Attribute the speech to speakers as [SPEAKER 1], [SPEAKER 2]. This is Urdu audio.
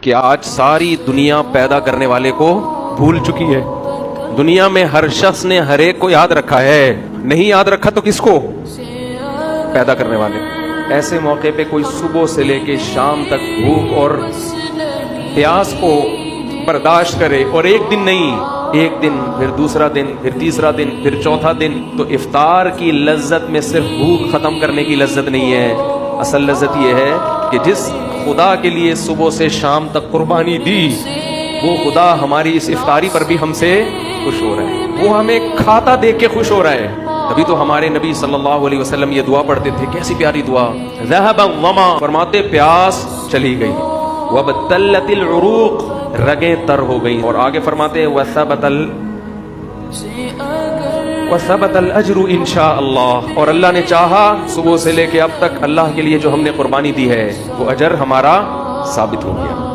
[SPEAKER 1] کہ آج ساری دنیا پیدا کرنے والے کو بھول چکی ہے. دنیا میں ہر شخص نے ہر ایک کو یاد رکھا ہے, نہیں یاد رکھا تو کس کو؟ پیدا کرنے والے. ایسے موقع پہ کوئی صبح سے لے کے شام تک بھوک اور پیاس کو برداشت کرے, اور ایک دن نہیں, ایک دن, پھر دوسرا دن, پھر تیسرا دن, پھر چوتھا دن, تو افطار کی لذت میں صرف بھوک ختم کرنے کی لذت نہیں ہے. اصل لذت یہ ہے کہ جس خدا کے لیے صبح سے شام تک قربانی دی, وہ خدا ہماری اس افطاری پر بھی ہم سے خوش ہو رہا ہے, وہ ہمیں کھاتا دیکھ کے خوش ہو رہا ہے. تبھی تو ہمارے نبی صلی اللہ علیہ وسلم یہ دعا پڑھتے تھے, کیسی پیاری دعا, ذهب الظما, فرماتے پیاس چلی گئی, وابتلت العروق, رگیں تر ہو گئی, اور آگے فرماتے وثبت الاجر انشاء اللہ, اور اللہ نے چاہا صبح سے لے کے اب تک اللہ کے لیے جو ہم نے قربانی دی ہے وہ اجر ہمارا ثابت ہو گیا.